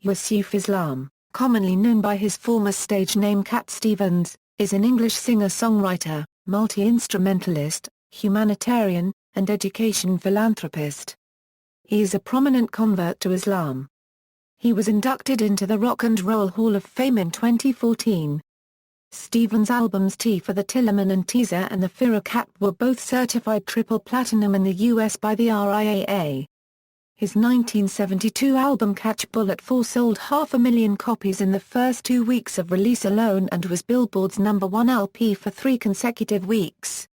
Yusuf Islam, commonly known by his former stage name Cat Stevens, is an English singer-songwriter, multi-instrumentalist, humanitarian, and education philanthropist. He is a prominent convert to Islam. He was inducted into the Rock and Roll Hall of Fame in 2014. Stevens' albums T for the Tillerman and Teaser and the Firecat were both certified triple platinum in the US by the RIAA. His 1972 album Catch Bullet 4 sold 500,000 copies in the first 2 weeks of release alone and was Billboard's #1 LP for 3 consecutive weeks.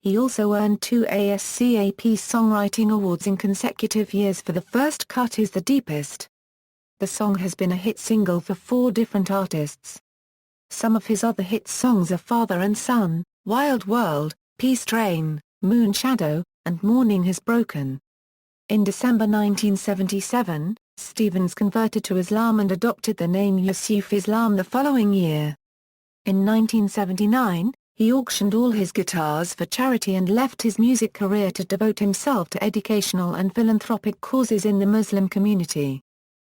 He also earned 2 ASCAP songwriting awards in consecutive years for The First Cut Is the Deepest. The song has been a hit single for 4 different artists. Some of his other hit songs are Father and Son, Wild World, Peace Train, Moonshadow, and Morning Has Broken. In December 1977, Stevens converted to Islam and adopted the name Yusuf Islam the following year. In 1979, he auctioned all his guitars for charity and left his music career to devote himself to educational and philanthropic causes in the Muslim community.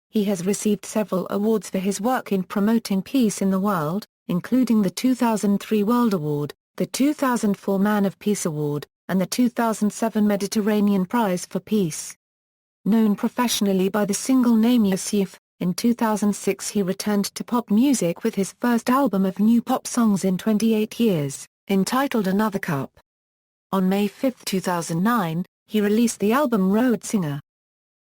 He has received several awards for his work in promoting peace in the world, including the 2003 World Award, the 2004 Man of Peace Award, and the 2007 Mediterranean Prize for Peace. Known professionally by the single name Yusuf, in 2006 he returned to pop music with his first album of new pop songs in 28 years, entitled Another Cup. On May 5, 2009, he released the album Road Singer.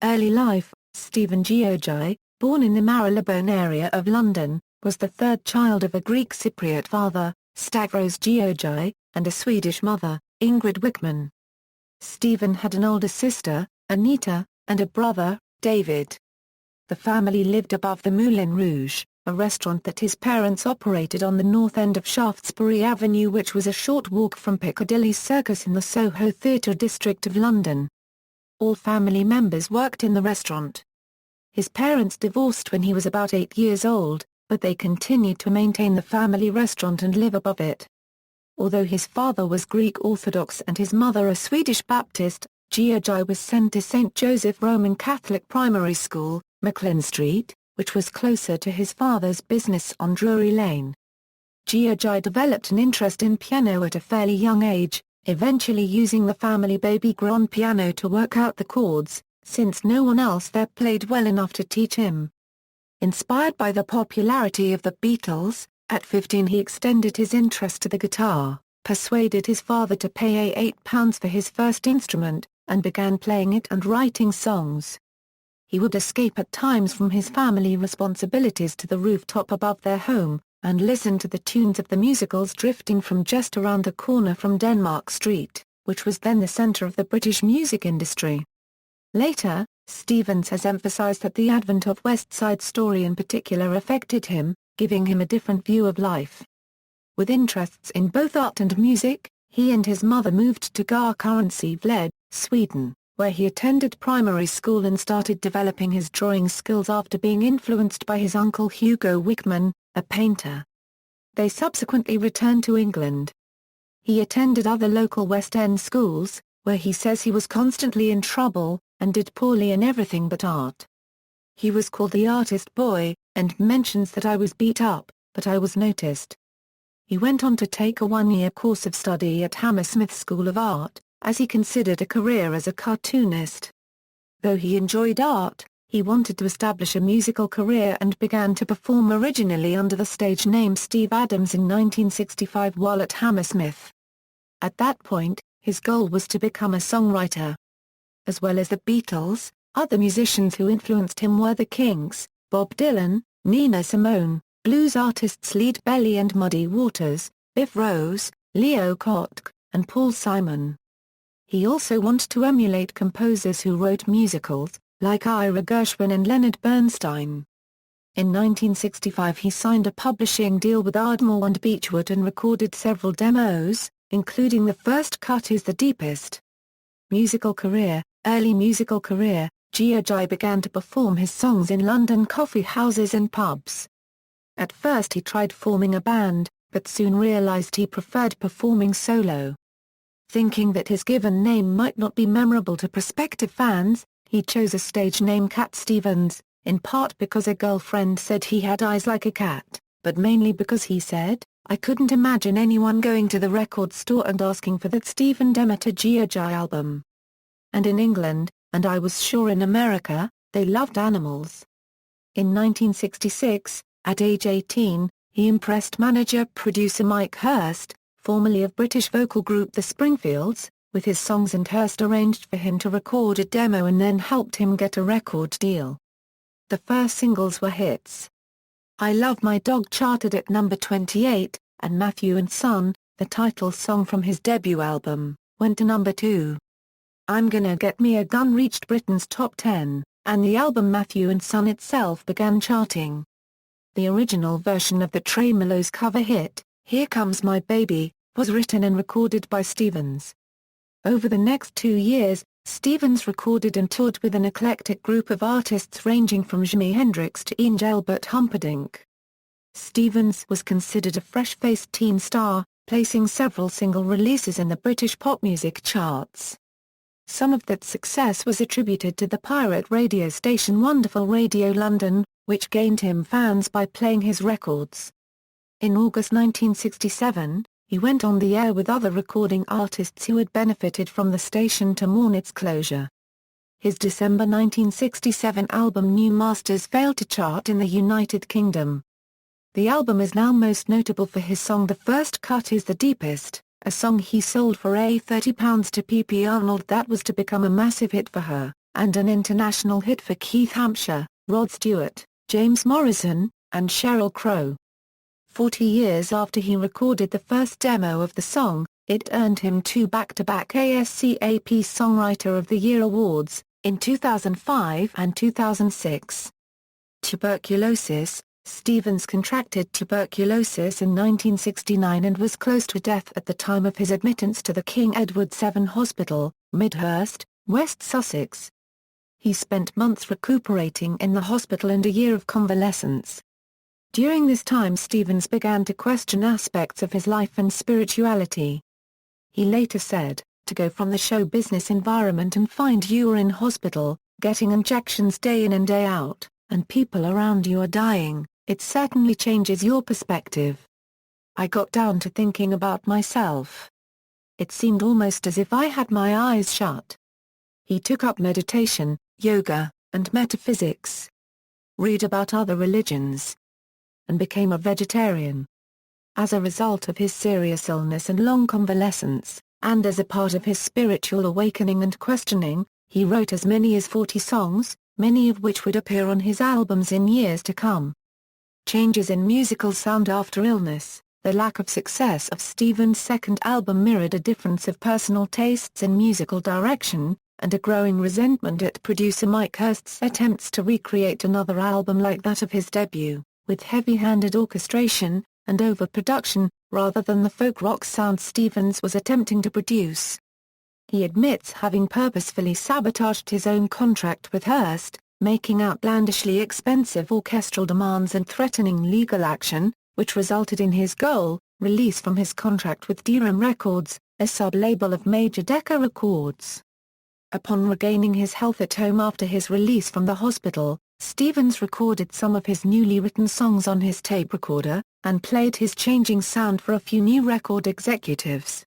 Early life: Steven Georgiou, born in the Marylebone area of London, was the third child of a Greek Cypriot father, Stavros Georgiou, and a Swedish mother, Ingrid Wickman. Steven had an older sister, Anita, and a brother, David. The family lived above the Moulin Rouge, a restaurant that his parents operated on the north end of Shaftesbury Avenue, which was a short walk from Piccadilly Circus in the Soho Theatre district of London. All family members worked in the restaurant. His parents divorced when he was about 8 years old, but they continued to maintain the family restaurant and live above it. Although his father was Greek Orthodox and his mother a Swedish Baptist, Georgiou was sent to St. Joseph Roman Catholic Primary School, Macklin Street, which was closer to his father's business on Drury Lane. Georgiou developed an interest in piano at a fairly young age, eventually using the family baby grand piano to work out the chords, since no one else there played well enough to teach him. Inspired by the popularity of the Beatles, at 15 he extended his interest to the guitar, persuaded his father to pay £8 for his first instrument, and began playing it and writing songs. He would escape at times from his family responsibilities to the rooftop above their home, and listen to the tunes of the musicals drifting from just around the corner from Denmark Street, which was then the centre of the British music industry. Later, Stevens has emphasized that the advent of West Side Story in particular affected him, giving him a different view of life. With interests in both art and music, he and his mother moved to Garkansevled, Sweden, where he attended primary school and started developing his drawing skills after being influenced by his uncle Hugo Wickman, a painter. They subsequently returned to England. He attended other local West End schools, where he says he was constantly in trouble, and did poorly in everything but art. He was called the artist boy, and mentions that I was beat up, but I was noticed. He went on to take a 1-year course of study at Hammersmith School of Art, as he considered a career as a cartoonist. Though he enjoyed art, he wanted to establish a musical career and began to perform originally under the stage name Steve Adams in 1965 while at Hammersmith. At that point, his goal was to become a songwriter. As well as the Beatles, other musicians who influenced him were the Kinks, Bob Dylan, Nina Simone, blues artists Lead Belly and Muddy Waters, Biff Rose, Leo Kottke, and Paul Simon. He also wanted to emulate composers who wrote musicals, like Ira Gershwin and Leonard Bernstein. In 1965 he signed a publishing deal with Ardmore and Beechwood and recorded several demos, including The First Cut Is the Deepest. Musical career. Early musical career, Georgiou began to perform his songs in London coffee houses and pubs. At first he tried forming a band, but soon realized he preferred performing solo. Thinking that his given name might not be memorable to prospective fans, he chose a stage name Cat Stevens, in part because a girlfriend said he had eyes like a cat, but mainly because he said, "I couldn't imagine anyone going to the record store and asking for that Steven Demetre Georgiou album." And in England, and I was sure in America, they loved Animals. In 1966, at age 18, he impressed manager-producer Mike Hurst, formerly of British vocal group The Springfields, with his songs, and Hurst arranged for him to record a demo and then helped him get a record deal. The first singles were hits. I Love My Dog charted at number 28, and Matthew and Son, the title song from his debut album, went to number 2. I'm Gonna Get Me a Gun reached Britain's top 10, and the album Matthew and Son itself began charting. The original version of the Tremeloes cover hit, Here Comes My Baby, was written and recorded by Stevens. Over the next 2 years, Stevens recorded and toured with an eclectic group of artists ranging from Jimi Hendrix to Engelbert Humperdinck. Stevens was considered a fresh-faced teen star, placing several single releases in the British pop music charts. Some of that success was attributed to the pirate radio station Wonderful Radio London, which gained him fans by playing his records. In August 1967, he went on the air with other recording artists who had benefited from the station to mourn its closure. His December 1967 album New Masters failed to chart in the United Kingdom. The album is now most notable for his song The First Cut Is the Deepest, a song he sold for £30 to P.P. Arnold that was to become a massive hit for her, and an international hit for Keith Hampshire, Rod Stewart, James Morrison, and Sheryl Crow. 40 years after he recorded the first demo of the song, it earned him 2 back-to-back ASCAP Songwriter of the Year awards, in 2005 and 2006. Tuberculosis. Stevens contracted tuberculosis in 1969 and was close to death at the time of his admittance to the King Edward VII Hospital, Midhurst, West Sussex. He spent months recuperating in the hospital and a year of convalescence. During this time Stevens began to question aspects of his life and spirituality. He later said, "To go from the show business environment and find you are in hospital, getting injections day in and day out, and people around you are dying, it certainly changes your perspective. I got down to thinking about myself. It seemed almost as if I had my eyes shut." He took up meditation, yoga, and metaphysics. Read about other religions. And became a vegetarian. As a result of his serious illness and long convalescence, and as a part of his spiritual awakening and questioning, he wrote as many as 40 songs, many of which would appear on his albums in years to come. Changes in musical sound after illness. The lack of success of Stevens' second album mirrored a difference of personal tastes in musical direction, and a growing resentment at producer Mike Hurst's attempts to recreate another album like that of his debut, with heavy-handed orchestration, and overproduction, rather than the folk rock sound Stevens was attempting to produce. He admits having purposefully sabotaged his own contract with Hurst, making outlandishly expensive orchestral demands and threatening legal action, which resulted in his goal, release from his contract with Durham Records, a sub-label of major Decca Records. Upon regaining his health at home after his release from the hospital, Stevens recorded some of his newly written songs on his tape recorder, and played his changing sound for a few new record executives.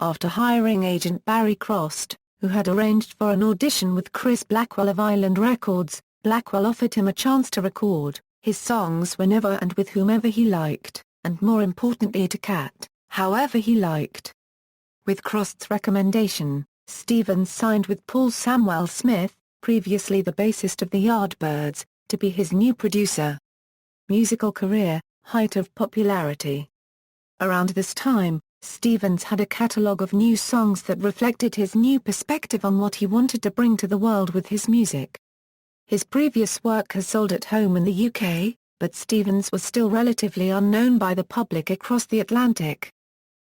After hiring agent Barry Crost, who had arranged for an audition with Chris Blackwell of Island Records, Blackwell offered him a chance to record his songs whenever and with whomever he liked, and more importantly to Cat, however he liked. With Crost's recommendation, Stevens signed with Paul Samwell Smith, previously the bassist of the Yardbirds, to be his new producer. Musical career, height of popularity. Around this time, Stevens had a catalogue of new songs that reflected his new perspective on what he wanted to bring to the world with his music. His previous work has sold at home in the UK, but Stevens was still relatively unknown by the public across the Atlantic.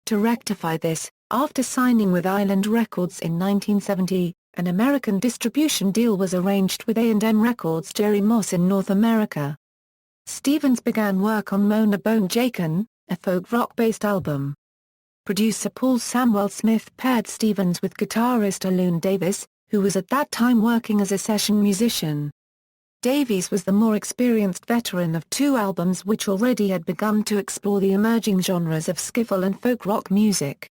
To rectify this, after signing with Island Records in 1970, an American distribution deal was arranged with A&M Records' Jerry Moss in North America. Stevens began work on Mona Bone Jakin, a folk rock-based album. Producer Paul Samwell Smith paired Stevens with guitarist Alun Davis, who was at that time working as a session musician. Davies was the more experienced veteran of two albums which already had begun to explore the emerging genres of skiffle and folk rock music.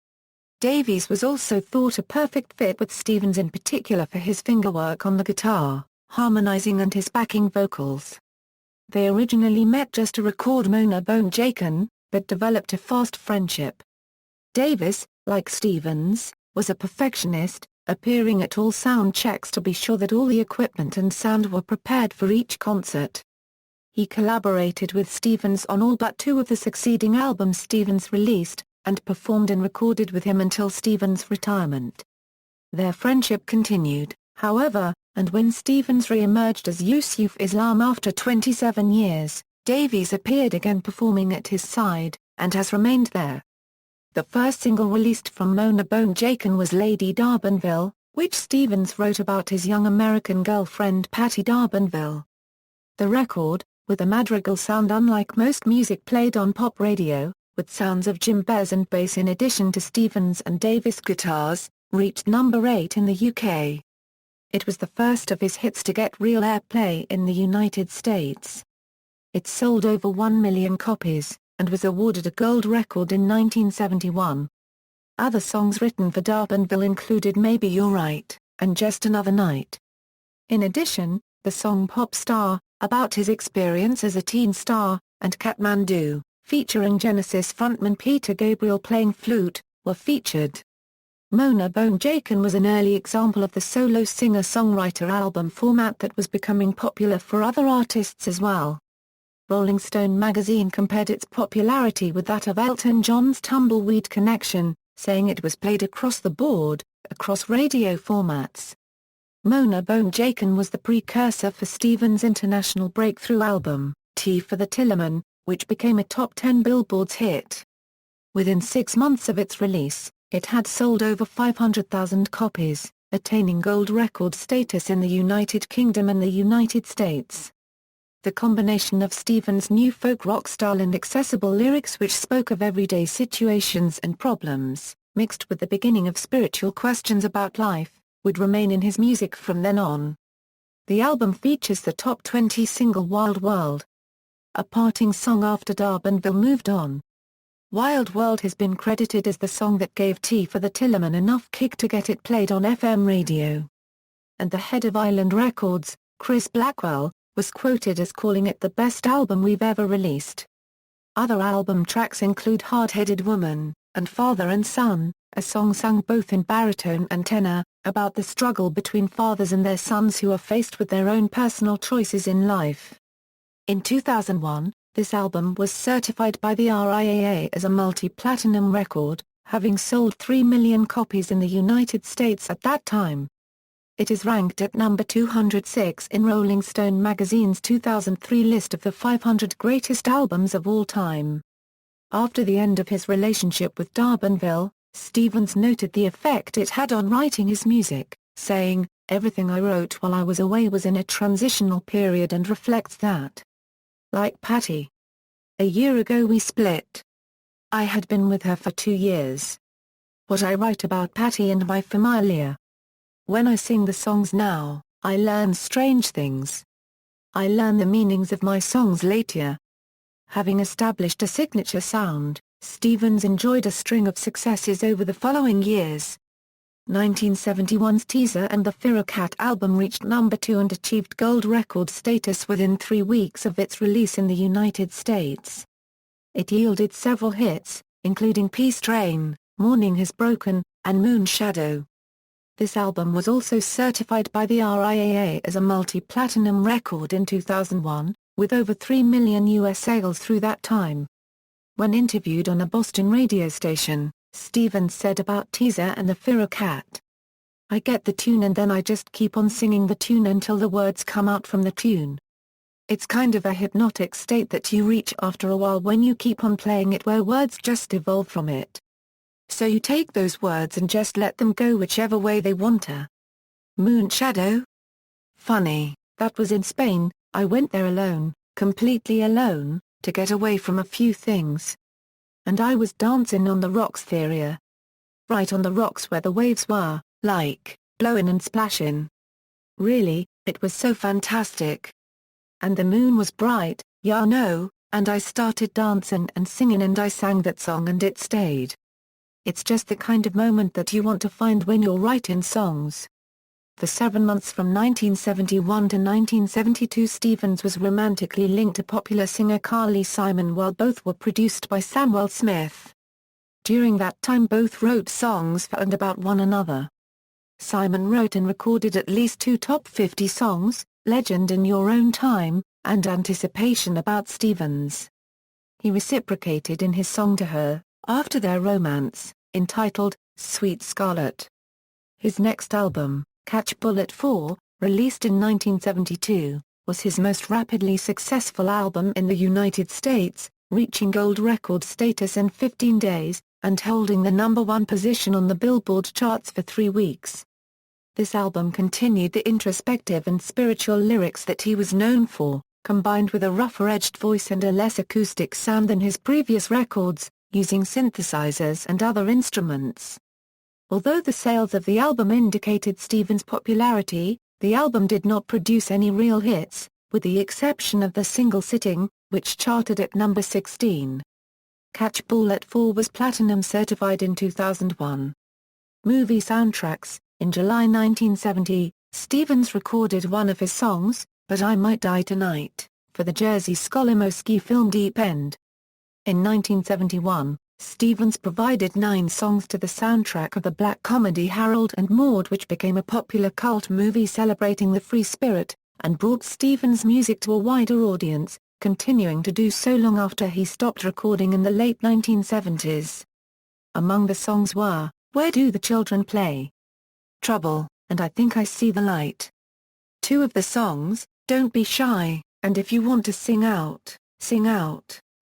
Davies was also thought a perfect fit with Stevens, in particular for his fingerwork on the guitar, harmonizing and his backing vocals. They originally met just to record Mona Bone Jakin, but developed a fast friendship. Davies, like Stevens, was a perfectionist, appearing at all sound checks to be sure that all the equipment and sound were prepared for each concert. He collaborated with Stevens on all but two of the succeeding albums Stevens released, and performed and recorded with him until Stevens' retirement. Their friendship continued, however, and when Stevens re-emerged as Yusuf Islam after 27 years, Davies appeared again performing at his side, and has remained there. The first single released from Mona Bone Jakin was Lady D'Urbanville, which Stevens wrote about his young American girlfriend Patti D'Urbanville. The record, with a madrigal sound unlike most music played on pop radio, with sounds of djembes and bass in addition to Stevens and Davies guitars, reached number 8 in the UK. It was the first of his hits to get real airplay in the United States. It sold over 1 million copies, and was awarded a gold record in 1971. Other songs written for D'Urbanville included Maybe You're Right, and Just Another Night. In addition, the song Pop Star, about his experience as a teen star, and Kathmandu, featuring Genesis frontman Peter Gabriel playing flute, were featured. Mona Bone Jakin was an early example of the solo singer-songwriter album format that was becoming popular for other artists as well. Rolling Stone magazine compared its popularity with that of Elton John's Tumbleweed Connection, saying it was played across the board, across radio formats. Mona Bone Jakin was the precursor for Stevens' international breakthrough album, Tea for the Tillerman, which became a top 10 Billboard's hit. Within 6 months of its release, it had sold over 500,000 copies, attaining gold record status in the United Kingdom and the United States. The combination of Stevens' new folk rock style and accessible lyrics which spoke of everyday situations and problems, mixed with the beginning of spiritual questions about life, would remain in his music from then on. The album features the top 20 single Wild World, a parting song after D'Urbanville moved on. Wild World has been credited as the song that gave Tea for the Tillerman enough kick to get it played on FM radio. And the head of Island Records, Chris Blackwell, was quoted as calling it the best album we've ever released. Other album tracks include Hard-Headed Woman, and Father and Son, a song sung both in baritone and tenor, about the struggle between fathers and their sons who are faced with their own personal choices in life. In 2001, this album was certified by the RIAA as a multi-platinum record, having sold 3 million copies in the United States at that time. It is ranked at number 206 in Rolling Stone magazine's 2003 list of the 500 greatest albums of all time. After the end of his relationship with D'Urbanville, Stevens noted the effect it had on writing his music, saying, "Everything I wrote while I was away was in a transitional period and reflects that. Like Patti. A year ago we split. I had been with her for 2 years. What I write about Patti and my familia. When I sing the songs now, I learn strange things. I learn the meanings of my songs later." Having established a signature sound, Stevens enjoyed a string of successes over the following years. 1971's Teaser and the Firecat album reached number 2 and achieved gold record status within 3 weeks of its release in the United States. It yielded several hits, including Peace Train, Morning Has Broken, and Moonshadow. This album was also certified by the RIAA as a multi-platinum record in 2001, with over 3 million US sales through that time. When interviewed on a Boston radio station, Stevens said about Teaser and the Firecat, "I get the tune and then I just keep on singing the tune until the words come out from the tune. It's kind of a hypnotic state that you reach after a while when you keep on playing it where words just evolve from it. So you take those words and just let them go whichever way they want to." Moonshadow? Funny, that was in Spain. I went there alone, completely alone, to get away from a few things. And I was dancing on the rocks there. Right on the rocks where the waves were, like, blowing and splashing. Really, it was so fantastic. and the moon was bright, ya know, and I started dancing and singing and I sang that song and it stayed. It's just the kind of moment that you want to find when you're writing songs. For 7 months from 1971 to 1972 Stevens was romantically linked to popular singer Carly Simon while both were produced by Samuel Smith. During that time both wrote songs for and about one another. Simon wrote and recorded at least 2 top 50 songs, Legend in Your Own Time, and Anticipation about Stevens. He reciprocated in his song to her, after their romance, entitled, Sweet Scarlet. His next album, Catch Bullet 4, released in 1972, was his most rapidly successful album in the United States, reaching gold record status in 15 days, and holding the #1 position on the Billboard charts for 3 weeks. This album continued the introspective and spiritual lyrics that he was known for, combined with a rougher-edged voice and a less acoustic sound than his previous records, using synthesizers and other instruments. Although the sales of the album indicated Stevens' popularity, the album did not produce any real hits, with the exception of the single Sitting, which charted at number 16. Catch Bullet 4 was platinum certified in 2001. Movie soundtracks. In July 1970, Stevens recorded one of his songs, But I Might Die Tonight, for the Jerzy Skolimowski film Deep End. In 1971, Stevens provided 9 songs to the soundtrack of the black comedy Harold and Maude, which became a popular cult movie celebrating the free spirit, and brought Stevens' music to a wider audience, continuing to do so long after he stopped recording in the late 1970s. Among the songs were, Where Do the Children Play?, Trouble, and I Think I See the Light. 2 of the songs, Don't Be Shy, and If You Want to Sing Out,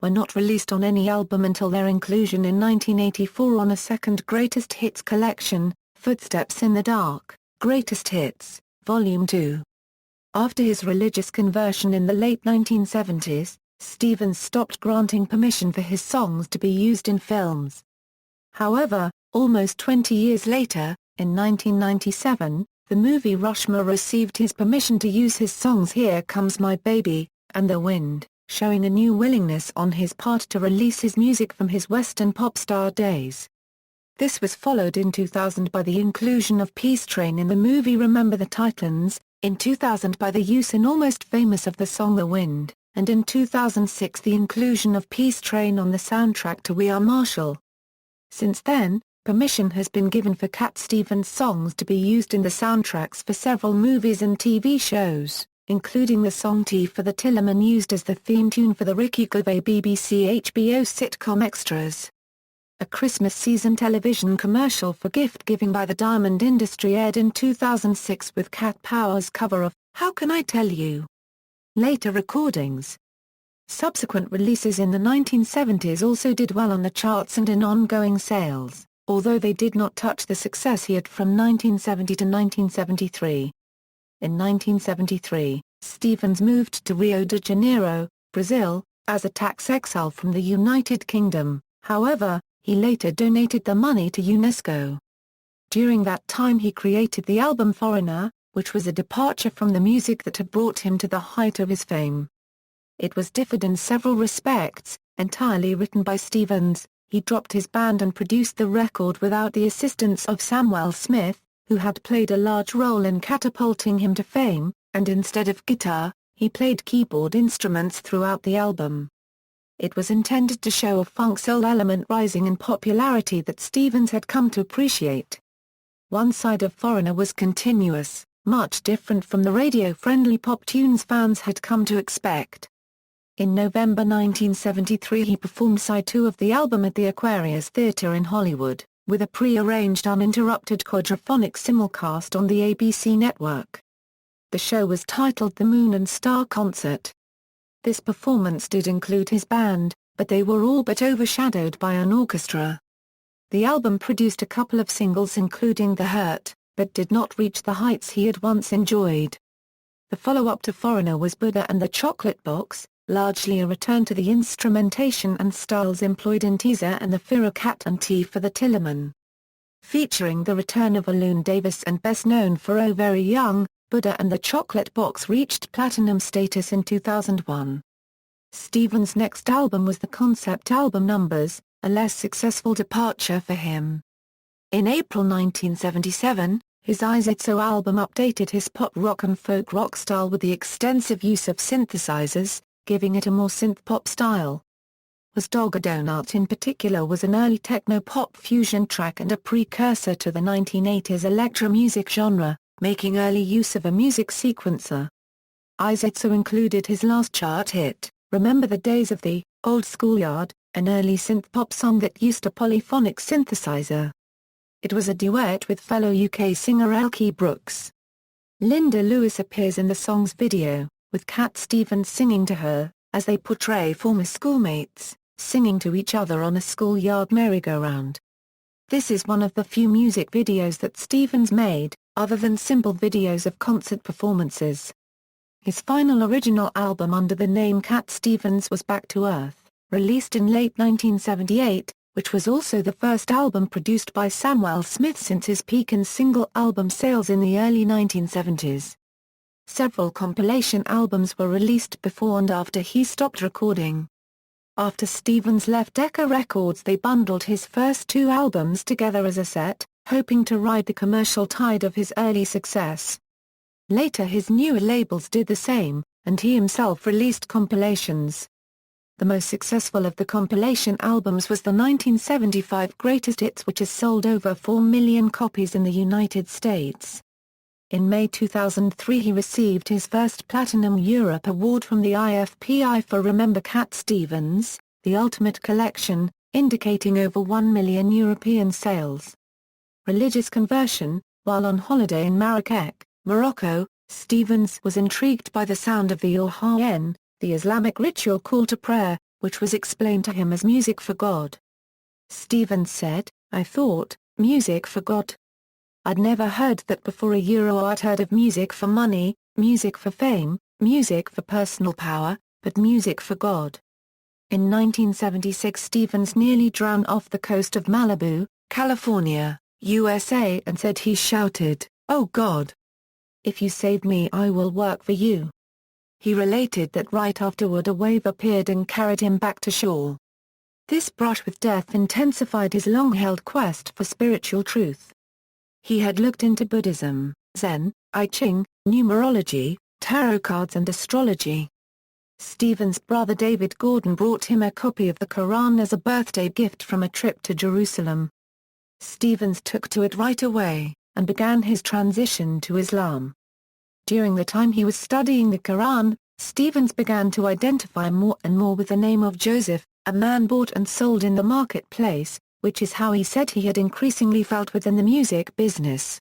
were not released on any album until their inclusion in 1984 on a second Greatest Hits collection, Footsteps in the Dark, Greatest Hits, Volume 2. After his religious conversion in the late 1970s, Stevens stopped granting permission for his songs to be used in films. However, almost 20 years later, in 1997, the movie Rushmore received his permission to use his songs Here Comes My Baby, and The Wind, showing a new willingness on his part to release his music from his Western pop star days. This was followed in 2000 by the inclusion of Peace Train in the movie Remember the Titans, in 2000 by the use in Almost Famous of the song The Wind, and in 2006 the inclusion of Peace Train on the soundtrack to We Are Marshall. Since then, permission has been given for Cat Stevens songs to be used in the soundtracks for several movies and TV shows, including the song Tea for the Tillerman used as the theme tune for the Ricky Gervais BBC HBO sitcom Extras. A Christmas season television commercial for gift-giving by the diamond industry aired in 2006 with Cat Power's cover of How Can I Tell You? Later recordings. Subsequent releases in the 1970s also did well on the charts and in ongoing sales, although they did not touch the success he had from 1970 to 1973. In 1973, Stevens moved to Rio de Janeiro, Brazil, as a tax exile from the United Kingdom. However, he later donated the money to UNESCO. During that time he created the album Foreigner, which was a departure from the music that had brought him to the height of his fame. It was different in several respects, entirely written by Stevens. He dropped his band and produced the record without the assistance of Samuel Smith, who had played a large role in catapulting him to fame, and instead of guitar, he played keyboard instruments throughout the album. It was intended to show a funk soul element rising in popularity that Stevens had come to appreciate. One side of Foreigner was continuous, much different from the radio-friendly pop tunes fans had come to expect. In November 1973 he performed side 2 of the album at the Aquarius Theatre in Hollywood, with a pre-arranged uninterrupted quadraphonic simulcast on the ABC network. The show was titled The Moon and Star Concert. This performance did include his band, but they were all but overshadowed by an orchestra. The album produced a couple of singles including The Hurt, but did not reach the heights he had once enjoyed. The follow-up to Foreigner was Buddha and the Chocolate Box, largely a return to the instrumentation and styles employed in Teaser and the Firecat and Tea for the Tillerman. Featuring the return of Alun Davis and best known for Oh Very Young, Buddha and the Chocolate Box reached platinum status in 2001. Stevens' next album was the concept album Numbers, a less successful departure for him. In April 1977, his Isetso album updated his pop rock and folk rock style with the extensive use of synthesizers, giving it a more synth-pop style. Was Doggadonut in particular was an early techno-pop fusion track and a precursor to the 1980s electro music genre, making early use of a music sequencer. Isetso included his last chart hit, Remember the Days of the Old Schoolyard, an early synth-pop song that used a polyphonic synthesizer. It was a duet with fellow UK singer Elkie Brooks. Linda Lewis appears in the song's video, with Cat Stevens singing to her, as they portray former schoolmates, singing to each other on a schoolyard merry-go-round. This is one of the few music videos that Stevens made, other than simple videos of concert performances. His final original album under the name Cat Stevens was Back to Earth, released in late 1978, which was also the first album produced by Samuel Smith since his peak in single album sales in the early 1970s. Several compilation albums were released before and after he stopped recording. After Stevens left Decca Records, they bundled his first two albums together as a set, hoping to ride the commercial tide of his early success. Later his newer labels did the same, and he himself released compilations. The most successful of the compilation albums was the 1975 Greatest Hits, which has sold over 4 million copies in the United States. In May 2003 he received his first Platinum Europe Award from the IFPI for Remember Cat Stevens, the Ultimate Collection, indicating over 1 million European sales. Religious conversion. While on holiday in Marrakech, Morocco, Stevens was intrigued by the sound of the Ohayen, the Islamic ritual call to prayer, which was explained to him as music for God. Stevens said, "I thought, music for God? I'd never heard that before. I'd heard of music for money, music for fame, music for personal power, but music for God." In 1976 Stevens nearly drowned off the coast of Malibu, California, USA, and said he shouted, "Oh God! If you save me I will work for you." He related that right afterward a wave appeared and carried him back to shore. This brush with death intensified his long-held quest for spiritual truth. He had looked into Buddhism, Zen, I Ching, numerology, tarot cards and astrology. Stevens' brother David Gordon brought him a copy of the Quran as a birthday gift from a trip to Jerusalem. Stevens took to it right away, and began his transition to Islam. During the time he was studying the Quran, Stevens began to identify more and more with the name of Joseph, a man bought and sold in the marketplace, which is how he said he had increasingly felt within the music business.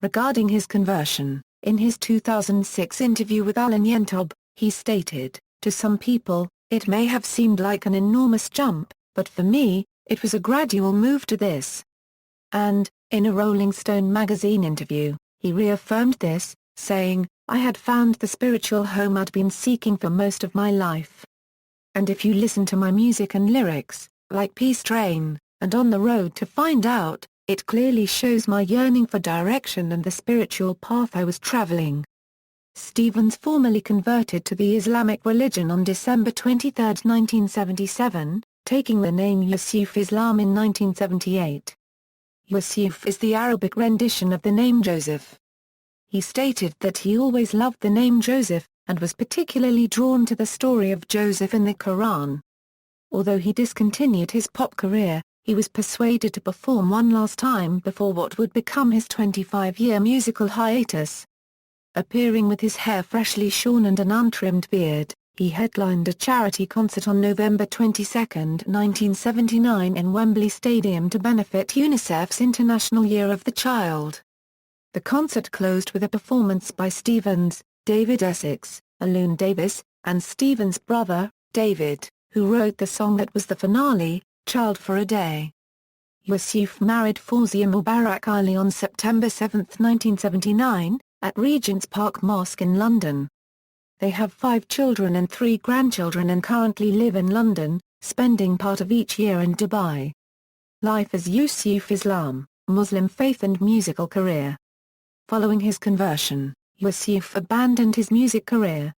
Regarding his conversion, in his 2006 interview with Alan Yentob, he stated, "To some people, it may have seemed like an enormous jump, but for me, it was a gradual move to this." And, in a Rolling Stone magazine interview, he reaffirmed this, saying, "I had found the spiritual home I'd been seeking for most of my life. And if you listen to my music and lyrics, like Peace Train, and On the Road to Find Out, it clearly shows my yearning for direction and the spiritual path I was traveling." Stevens formally converted to the Islamic religion on December 23, 1977, taking the name Yusuf Islam in 1978. Yusuf is the Arabic rendition of the name Joseph. He stated that he always loved the name Joseph, and was particularly drawn to the story of Joseph in the Quran. Although he discontinued his pop career, he was persuaded to perform one last time before what would become his 25-year musical hiatus. Appearing with his hair freshly shorn and an untrimmed beard, he headlined a charity concert on November 22, 1979 in Wembley Stadium to benefit UNICEF's International Year of the Child. The concert closed with a performance by Stevens, David Essex, Alun Davis, and Stevens' brother, David, who wrote the song that was the finale, Child for a Day. Yusuf married Fawzia Mubarak Ali on September 7, 1979, at Regent's Park Mosque in London. They have 5 children and 3 grandchildren and currently live in London, spending part of each year in Dubai. Life as Yusuf Islam, Muslim faith and musical career. Following his conversion, Yusuf abandoned his music career.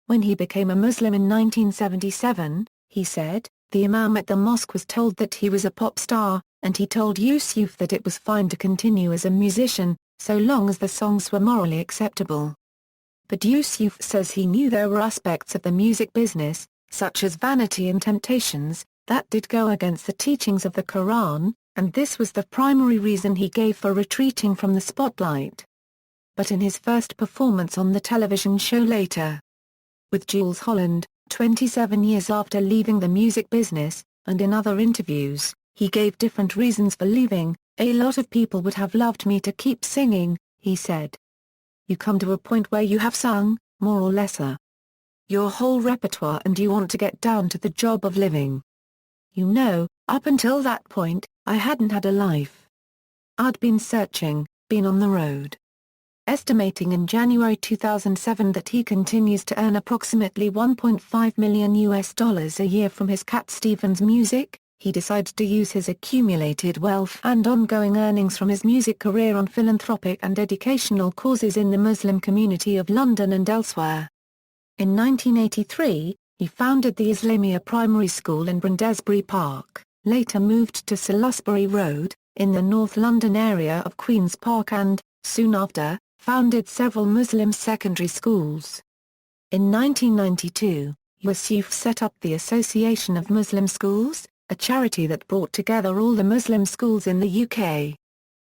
When he became a Muslim in 1977, he said, the imam at the mosque was told that he was a pop star, and he told Yusuf that it was fine to continue as a musician, so long as the songs were morally acceptable. But Yusuf says he knew there were aspects of the music business, such as vanity and temptations, that did go against the teachings of the Quran, and this was the primary reason he gave for retreating from the spotlight. But in his first performance on the television show Later with Jules Holland, 27 years after leaving the music business, and in other interviews, he gave different reasons for leaving. A lot of people would have loved me to keep singing, he said. You come to a point where you have sung, more or lesser, your whole repertoire and you want to get down to the job of living. You know, up until that point, I hadn't had a life. I'd been searching, been on the road. Estimating in January 2007 that he continues to earn approximately $1.5 million a year from his Cat Stevens music, he decides to use his accumulated wealth and ongoing earnings from his music career on philanthropic and educational causes in the Muslim community of London and elsewhere. In 1983, he founded the Islamia Primary School in Brindesbury Park, later moved to Salisbury Road, in the North London area of Queen's Park and, soon after, founded several Muslim secondary schools. In 1992, Yusuf set up the Association of Muslim Schools, a charity that brought together all the Muslim schools in the UK.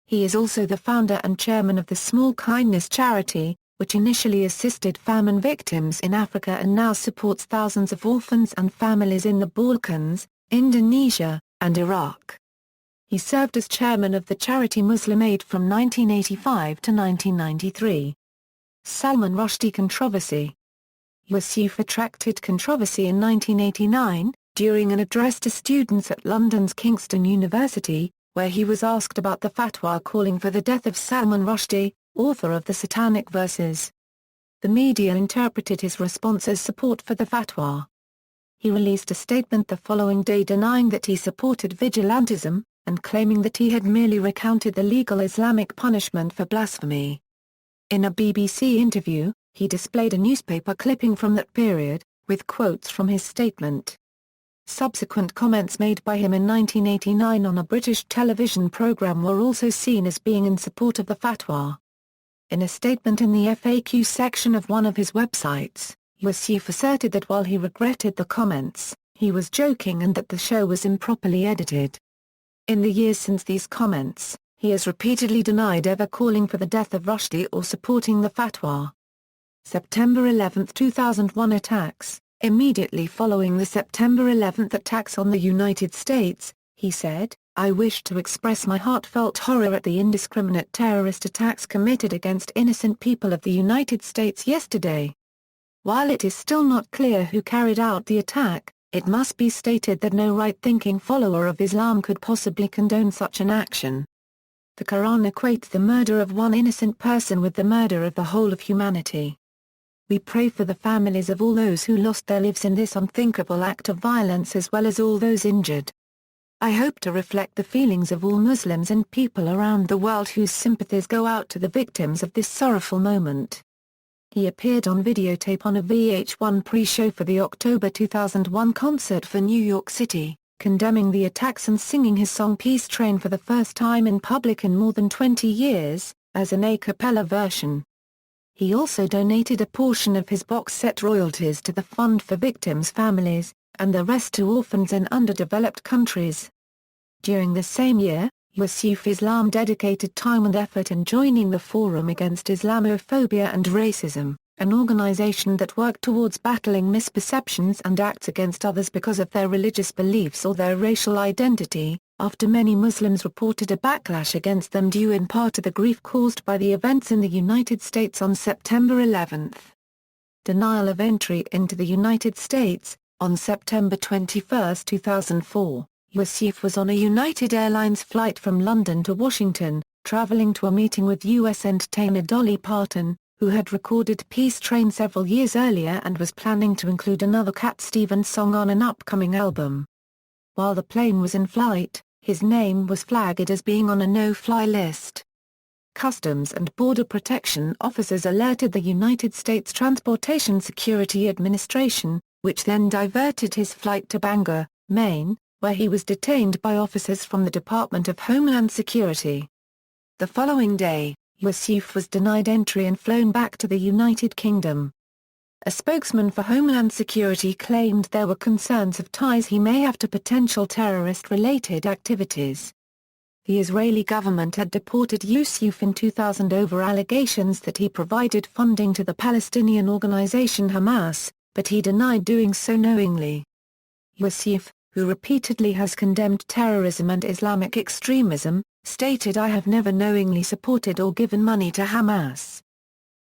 He is also the founder and chairman of the Small Kindness charity, which initially assisted famine victims in Africa and now supports thousands of orphans and families in the Balkans, Indonesia, and Iraq. He served as chairman of the charity Muslim Aid from 1985 to 1993. Salman Rushdie controversy. Yusuf attracted controversy in 1989, during an address to students at London's Kingston University, where he was asked about the fatwa calling for the death of Salman Rushdie, author of the Satanic Verses. The media interpreted his response as support for the fatwa. He released a statement the following day denying that he supported vigilantism, and claiming that he had merely recounted the legal Islamic punishment for blasphemy. In a BBC interview, he displayed a newspaper clipping from that period, with quotes from his statement. Subsequent comments made by him in 1989 on a British television programme were also seen as being in support of the fatwa. In a statement in the FAQ section of one of his websites, Yusuf asserted that while he regretted the comments, he was joking and that the show was improperly edited. In the years since these comments, he has repeatedly denied ever calling for the death of Rushdie or supporting the fatwa. September 11, 2001 attacks. Immediately following the September 11 attacks on the United States, he said, I wish to express my heartfelt horror at the indiscriminate terrorist attacks committed against innocent people of the United States yesterday. While it is still not clear who carried out the attack, it must be stated that no right-thinking follower of Islam could possibly condone such an action. The Quran equates the murder of one innocent person with the murder of the whole of humanity. We pray for the families of all those who lost their lives in this unthinkable act of violence as well as all those injured. I hope to reflect the feelings of all Muslims and people around the world whose sympathies go out to the victims of this sorrowful moment. He appeared on videotape on a VH1 pre-show for the October 2001 concert for New York City, condemning the attacks and singing his song Peace Train for the first time in public in more than 20 years, as an a cappella version. He also donated a portion of his box set royalties to the Fund for Victims' Families, and the rest to orphans in underdeveloped countries. During the same year, Yusuf Islam dedicated time and effort in joining the Forum Against Islamophobia and Racism, an organization that worked towards battling misperceptions and acts against others because of their religious beliefs or their racial identity, after many Muslims reported a backlash against them due in part to the grief caused by the events in the United States on September 11. Denial of entry into the United States. On September 21, 2004, Yusuf was on a United Airlines flight from London to Washington, traveling to a meeting with U.S. entertainer Dolly Parton, who had recorded Peace Train several years earlier and was planning to include another Cat Stevens song on an upcoming album. While the plane was in flight, his name was flagged as being on a no-fly list. Customs and Border Protection officers alerted the United States Transportation Security Administration, which then diverted his flight to Bangor, Maine, where he was detained by officers from the Department of Homeland Security. The following day, Yusuf was denied entry and flown back to the United Kingdom. A spokesman for Homeland Security claimed there were concerns of ties he may have to potential terrorist-related activities. The Israeli government had deported Yusuf in 2000 over allegations that he provided funding to the Palestinian organization Hamas, but he denied doing so knowingly. Yusuf, who repeatedly has condemned terrorism and Islamic extremism, stated, "I have never knowingly supported or given money to Hamas.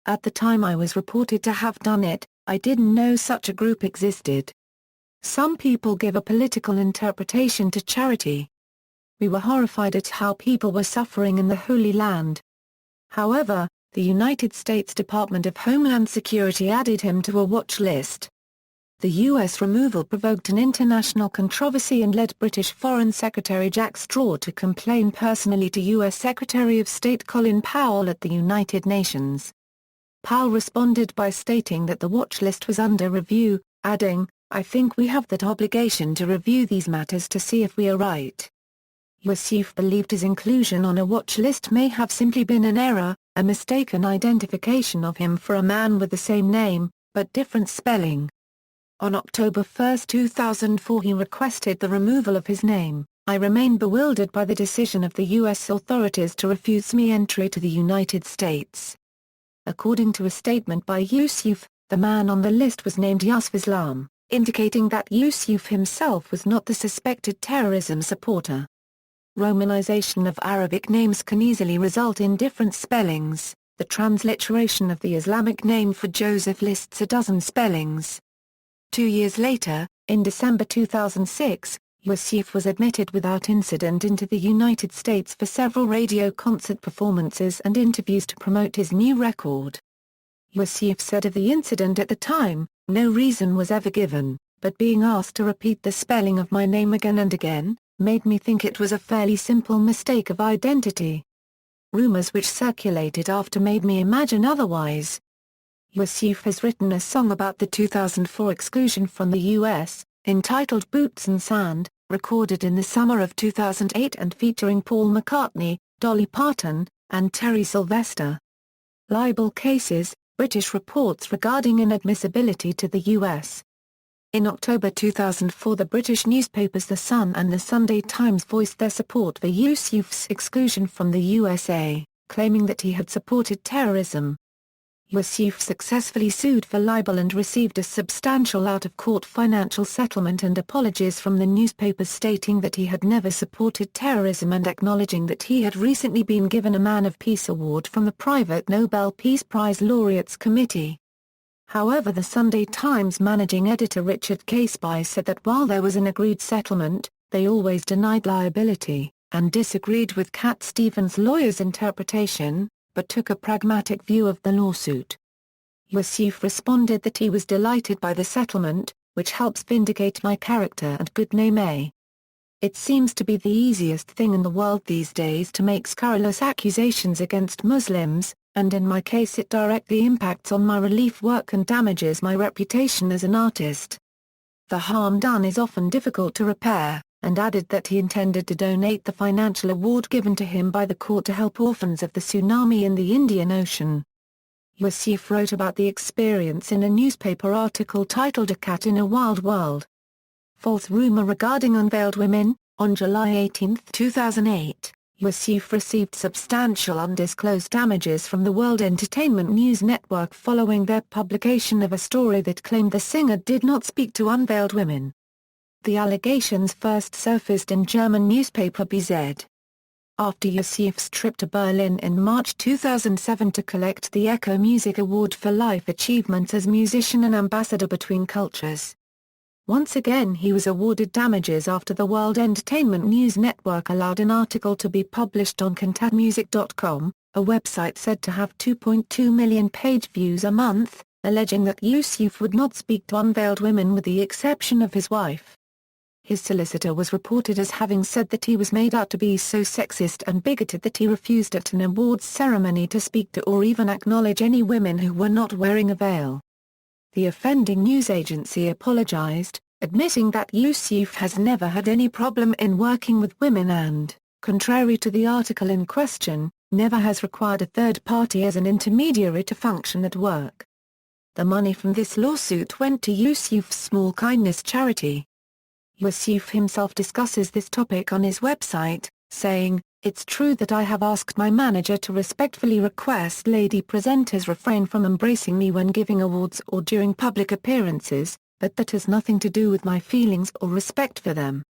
At the time I was reported to have done it, I didn't know such a group existed. Some people give a political interpretation to charity. We were horrified at how people were suffering in the Holy Land." However, the United States Department of Homeland Security added him to a watch list. The U.S. removal provoked an international controversy and led British Foreign Secretary Jack Straw to complain personally to U.S. Secretary of State Colin Powell at the United Nations. Powell responded by stating that the watch list was under review, adding, "I think we have that obligation to review these matters to see if we are right." Yusuf believed his inclusion on a watch list may have simply been an error, a mistaken identification of him for a man with the same name, but different spelling. On October 1, 2004 he requested the removal of his name. "I remain bewildered by the decision of the U.S. authorities to refuse me entry to the United States." According to a statement by Yusuf, the man on the list was named Yusuf Islam, indicating that Yusuf himself was not the suspected terrorism supporter. Romanization of Arabic names can easily result in different spellings. The transliteration of the Islamic name for Joseph lists a dozen spellings. 2 years later, in December 2006, Yusuf was admitted without incident into the United States for several radio concert performances and interviews to promote his new record. Yusuf said of the incident at the time, "No reason was ever given, but being asked to repeat the spelling of my name again and again, made me think it was a fairly simple mistake of identity. Rumors which circulated after made me imagine otherwise." Yusuf has written a song about the 2004 exclusion from the U.S., entitled Boots and Sand, recorded in the summer of 2008 and featuring Paul McCartney, Dolly Parton, and Terry Sylvester. Libel cases, British reports regarding inadmissibility to the U.S. In October 2004 the British newspapers The Sun and The Sunday Times voiced their support for Yusuf's exclusion from the USA, claiming that he had supported terrorism. Yusuf successfully sued for libel and received a substantial out-of-court financial settlement and apologies from the newspapers stating that he had never supported terrorism and acknowledging that he had recently been given a Man of Peace Award from the private Nobel Peace Prize Laureates Committee. However, the Sunday Times managing editor Richard Caseby said that while there was an agreed settlement, they always denied liability, and disagreed with Cat Stevens' lawyer's interpretation, but took a pragmatic view of the lawsuit. Yusuf responded that he was delighted by the settlement, which helps vindicate my character and good name. It seems to be the easiest thing in the world these days to make scurrilous accusations against Muslims, and in my case it directly impacts on my relief work and damages my reputation as an artist. The harm done is often difficult to repair, and added that he intended to donate the financial award given to him by the court to help orphans of the tsunami in the Indian Ocean. Yusuf wrote about the experience in a newspaper article titled A Cat in a Wild World. False rumor regarding unveiled women. On July 18, 2008, Yusuf received substantial undisclosed damages from the World Entertainment News Network following their publication of a story that claimed the singer did not speak to unveiled women. The allegations first surfaced in German newspaper BZ. After Yusuf's trip to Berlin in March 2007 to collect the Echo Music Award for Life Achievements as Musician and Ambassador Between Cultures. Once again he was awarded damages after the World Entertainment News Network allowed an article to be published on cantatmusic.com, a website said to have 2.2 million page views a month, alleging that Yusuf would not speak to unveiled women with the exception of his wife. His solicitor was reported as having said that he was made out to be so sexist and bigoted that he refused at an awards ceremony to speak to or even acknowledge any women who were not wearing a veil. The offending news agency apologized, admitting that Yusuf has never had any problem in working with women and, contrary to the article in question, never has required a third party as an intermediary to function at work. The money from this lawsuit went to Yusuf's Small Kindness charity. Yusuf himself discusses this topic on his website, saying, "It's true that I have asked my manager to respectfully request lady presenters refrain from embracing me when giving awards or during public appearances, but that has nothing to do with my feelings or respect for them.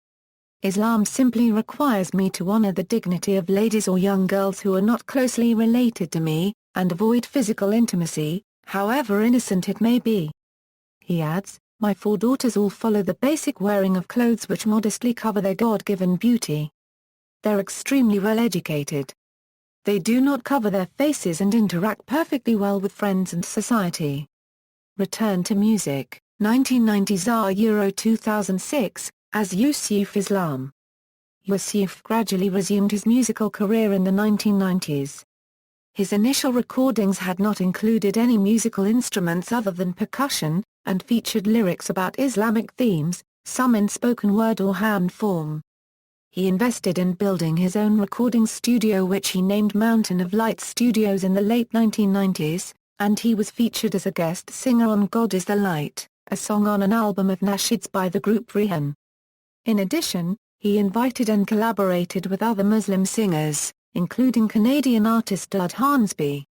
Islam simply requires me to honor the dignity of ladies or young girls who are not closely related to me, and avoid physical intimacy, however innocent it may be." He adds, "My 4 daughters all follow the basic wearing of clothes which modestly cover their God-given beauty. They're extremely well educated. They do not cover their faces and interact perfectly well with friends and society." Return to music, 1990s Euro 2006, as Yusuf Islam. Yusuf gradually resumed his musical career in the 1990s. His initial recordings had not included any musical instruments other than percussion, and featured lyrics about Islamic themes, some in spoken word or hand form. He invested in building his own recording studio which he named Mountain of Light Studios in the late 1990s, and he was featured as a guest singer on God is the Light, a song on an album of nasheeds by the group RIAA. In addition, he invited and collaborated with other Muslim singers, including Canadian artist Dud Hansby.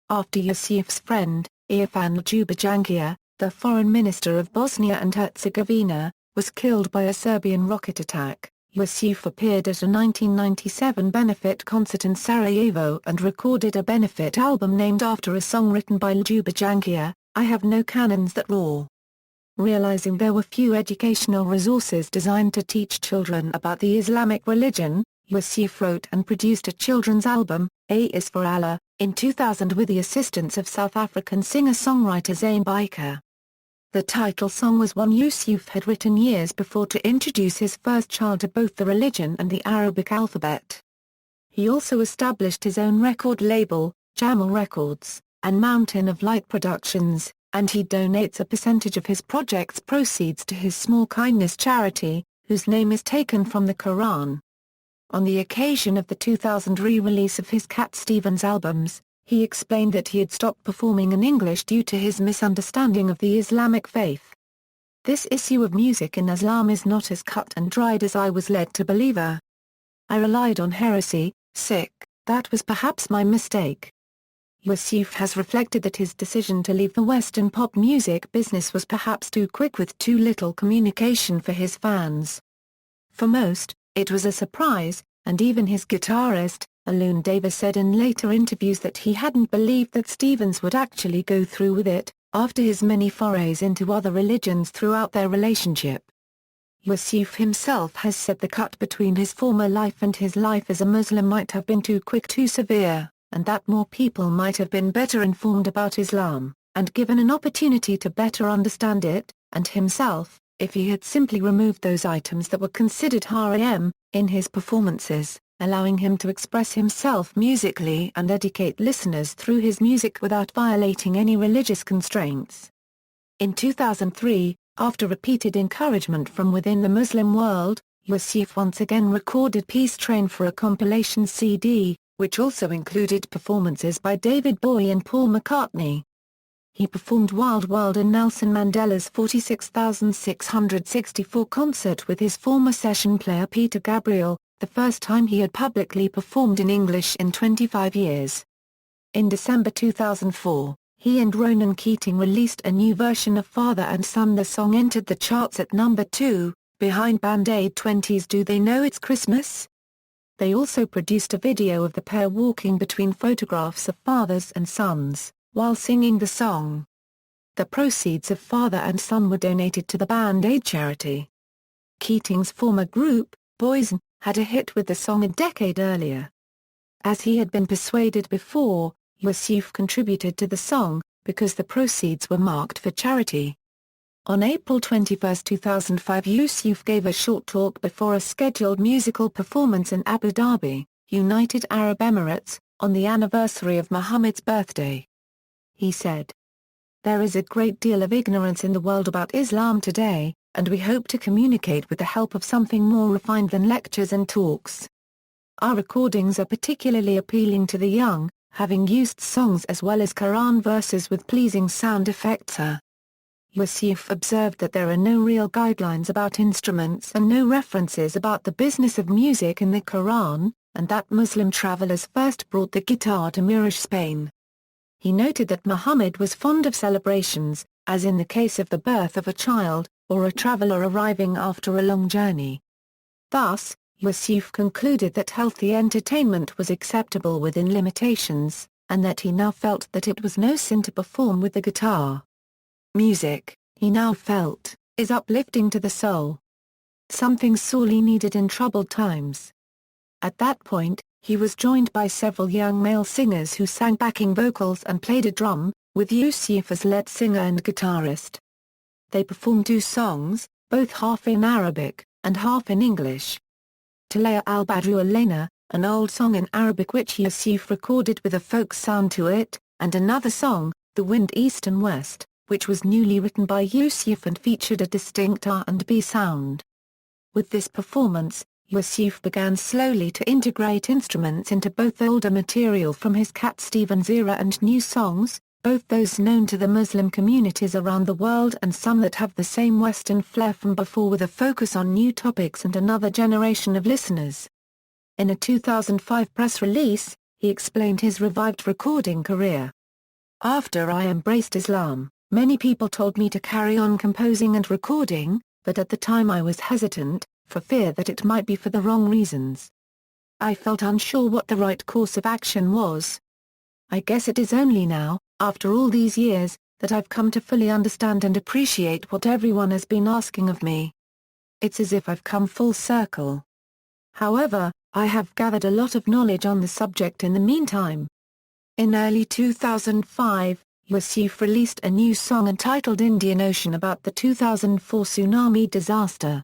After Yusuf's friend, Irfan Jubajankia, the foreign minister of Bosnia and Herzegovina, was killed by a Serbian rocket attack, Yusuf appeared at a 1997 benefit concert in Sarajevo and recorded a benefit album named after a song written by Jubajankia, I Have No Cannons That Roar. Realizing there were few educational resources designed to teach children about the Islamic religion, Yusuf wrote and produced a children's album, A is for Allah, in 2000 with the assistance of South African singer-songwriter Zayn Baker. The title song was one Yusuf had written years before to introduce his first child to both the religion and the Arabic alphabet. He also established his own record label, Jamal Records, and Mountain of Light Productions, and he donates a percentage of his project's proceeds to his Small Kindness charity, whose name is taken from the Quran. On the occasion of the 2000 re-release of his Cat Stevens albums, he explained that he had stopped performing in English due to his misunderstanding of the Islamic faith. This issue of music in Islam is not as cut and dried as I was led to believe. I relied on heresy, that was perhaps my mistake. Yusuf has reflected that his decision to leave the Western pop music business was perhaps too quick with too little communication for his fans. For most, it was a surprise, and even his guitarist, Alun Davis said in later interviews that he hadn't believed that Stevens would actually go through with it, after his many forays into other religions throughout their relationship. Yusuf himself has said the cut between his former life and his life as a Muslim might have been too quick, too severe, and that more people might have been better informed about Islam, and given an opportunity to better understand it, and himself, if he had simply removed those items that were considered haram, in his performances, allowing him to express himself musically and educate listeners through his music without violating any religious constraints. In 2003, after repeated encouragement from within the Muslim world, Yusuf once again recorded Peace Train for a compilation CD, which also included performances by David Bowie and Paul McCartney. He performed Wild World in Nelson Mandela's 46,664 concert with his former session player Peter Gabriel, the first time he had publicly performed in English in 25 years. In December 2004, he and Ronan Keating released a new version of Father and Son. The song entered the charts at number 2, behind Band-Aid 20's Do They Know It's Christmas? They also produced a video of the pair walking between photographs of fathers and sons, while singing the song. The proceeds of Father and Son were donated to the Band-Aid charity. Keating's former group, Boyzone, had a hit with the song a decade earlier. As he had been persuaded before, Yusuf contributed to the song, because the proceeds were marked for charity. On April 21, 2005, Yusuf gave a short talk before a scheduled musical performance in Abu Dhabi, United Arab Emirates, on the anniversary of Muhammad's birthday. He said, "There is a great deal of ignorance in the world about Islam today, and we hope to communicate with the help of something more refined than lectures and talks. Our recordings are particularly appealing to the young, having used songs as well as Quran verses with pleasing sound effects." Yusuf observed that there are no real guidelines about instruments and no references about the business of music in the Quran, and that Muslim travelers first brought the guitar to Moorish Spain. He noted that Muhammad was fond of celebrations, as in the case of the birth of a child, or a traveler arriving after a long journey. Thus, Yusuf concluded that healthy entertainment was acceptable within limitations, and that he now felt that it was no sin to perform with the guitar. Music, he now felt, is uplifting to the soul. Something sorely needed in troubled times. At that point, he was joined by several young male singers who sang backing vocals and played a drum, with Yusuf as lead singer and guitarist. They performed 2 songs, both half in Arabic, and half in English. Talaya al-Badru al-Layna, an old song in Arabic which Yusuf recorded with a folk sound to it, and another song, The Wind East and West, which was newly written by Yusuf and featured a distinct R&B sound. With this performance, Yusuf began slowly to integrate instruments into both older material from his Cat Stevens era and new songs, both those known to the Muslim communities around the world and some that have the same Western flair from before, with a focus on new topics and another generation of listeners. In a 2005 press release, he explained his revived recording career. "After I embraced Islam, many people told me to carry on composing and recording, but at the time I was hesitant, for fear that it might be for the wrong reasons. I felt unsure what the right course of action was. I guess it is only now, after all these years, that I've come to fully understand and appreciate what everyone has been asking of me. It's as if I've come full circle. However, I have gathered a lot of knowledge on the subject in the meantime." In early 2005, Yusuf released a new song entitled Indian Ocean about the 2004 tsunami disaster.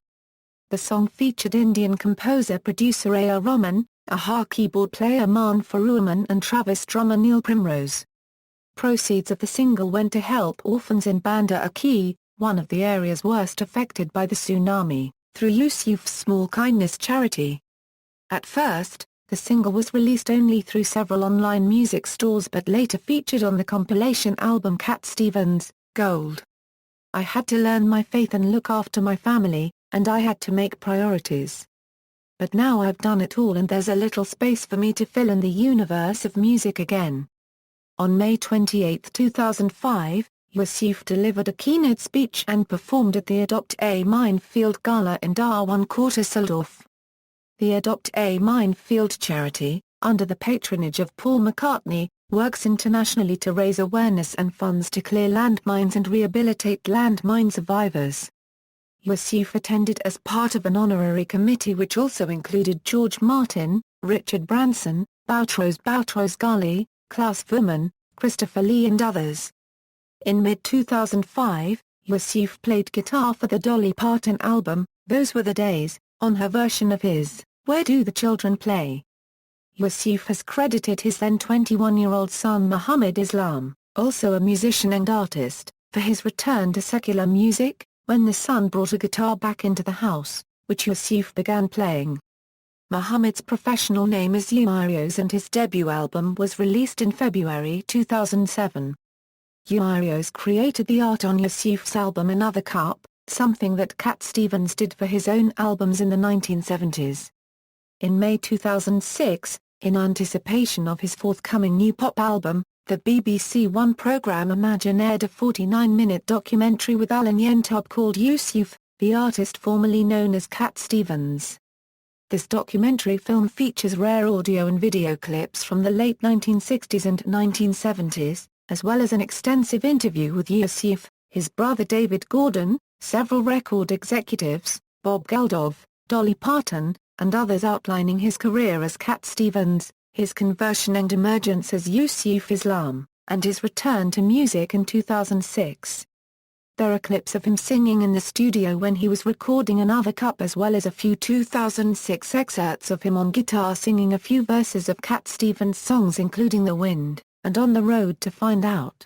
The song featured Indian composer-producer A. R. Rahman, a keyboard player Man Faruman and Travis drummer Neil Primrose. Proceeds of the single went to help orphans in Banda Aceh, one of the areas worst affected by the tsunami, through Yusuf's Small Kindness charity. At first, the single was released only through several online music stores but later featured on the compilation album Cat Stevens, Gold. "I had to learn my faith and look after my family, and I had to make priorities. But now I've done it all and there's a little space for me to fill in the universe of music again." On May 28, 2005, Yusuf delivered a keynote speech and performed at the Adopt a Minefield Gala in Darwin Quarter Seldorf. The Adopt a Minefield charity, under the patronage of Paul McCartney, works internationally to raise awareness and funds to clear landmines and rehabilitate landmine survivors. Yusuf attended as part of an honorary committee which also included George Martin, Richard Branson, Boutros Ghali, Klaus Vuman, Christopher Lee and others. In mid-2005, Yusuf played guitar for the Dolly Parton album, Those Were the Days, on her version of his Where Do the Children Play? Yusuf has credited his then 21-year-old son Muhammad Islam, also a musician and artist, for his return to secular music, when the son brought a guitar back into the house, which Yusuf began playing. Muhammad's professional name is Yusuf and his debut album was released in February 2007. Yusuf created the art on Yusuf's album Another Cup, something that Cat Stevens did for his own albums in the 1970s. In May 2006, in anticipation of his forthcoming new pop album, the BBC One programme Imagine aired a 49-minute documentary with Alan Yentob called Yusuf, the artist formerly known as Cat Stevens. This documentary film features rare audio and video clips from the late 1960s and 1970s, as well as an extensive interview with Yusuf, his brother David Gordon, several record executives, Bob Geldof, Dolly Parton, and others outlining his career as Cat Stevens, his conversion and emergence as Yusuf Islam, and his return to music in 2006. There are clips of him singing in the studio when he was recording Another Cup, as well as a few 2006 excerpts of him on guitar singing a few verses of Cat Stevens' songs including The Wind, and On the Road to Find Out.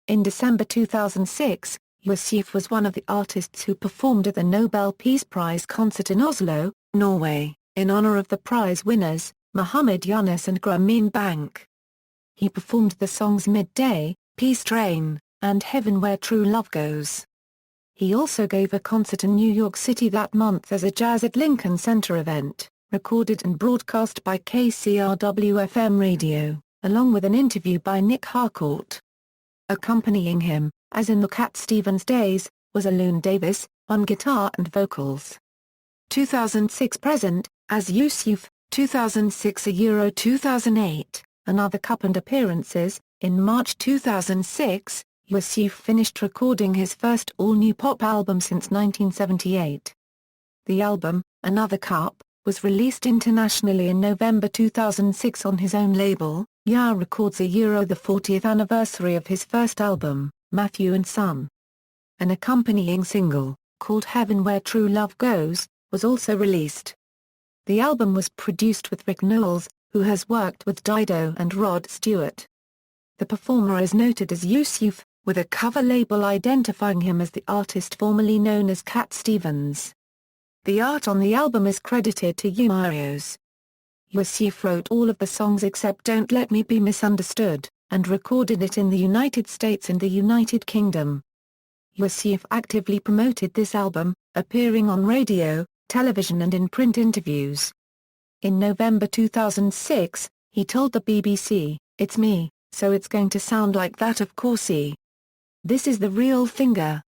In December 2006, Yusuf was one of the artists who performed at the Nobel Peace Prize concert in Oslo, Norway, in honor of the prize winners, Muhammad Yunus and Grameen Bank. He performed the songs Midday, Peace Train, and Heaven Where True Love Goes. He also gave a concert in New York City that month as a Jazz at Lincoln Center event, recorded and broadcast by KCRW-FM radio, along with an interview by Nick Harcourt. Accompanying him, as in the Cat Stevens days, was Alun Davis, on guitar and vocals. 2006 present, as Yusuf, 2006 Euro 2008, Another Cup and appearances. In March 2006, Yusuf finished recording his first all-new pop album since 1978. The album, Another Cup, was released internationally in November 2006 on his own label, RIAA Records, the 40th anniversary of his first album, Matthew and Son. An accompanying single, called Heaven Where True Love Goes, was also released. The album was produced with Rick Nowels, who has worked with Dido and Rod Stewart. The performer is noted as Yusuf, with a cover label identifying him as the artist formerly known as Cat Stevens. The art on the album is credited to Marios. Yusuf wrote all of the songs except Don't Let Me Be Misunderstood, and recorded it in the United States and the United Kingdom. Yusuf actively promoted this album, appearing on radio, television and in print interviews. In November 2006, he told the BBC, "It's me, so it's going to sound like that, of course. This is the real thinger.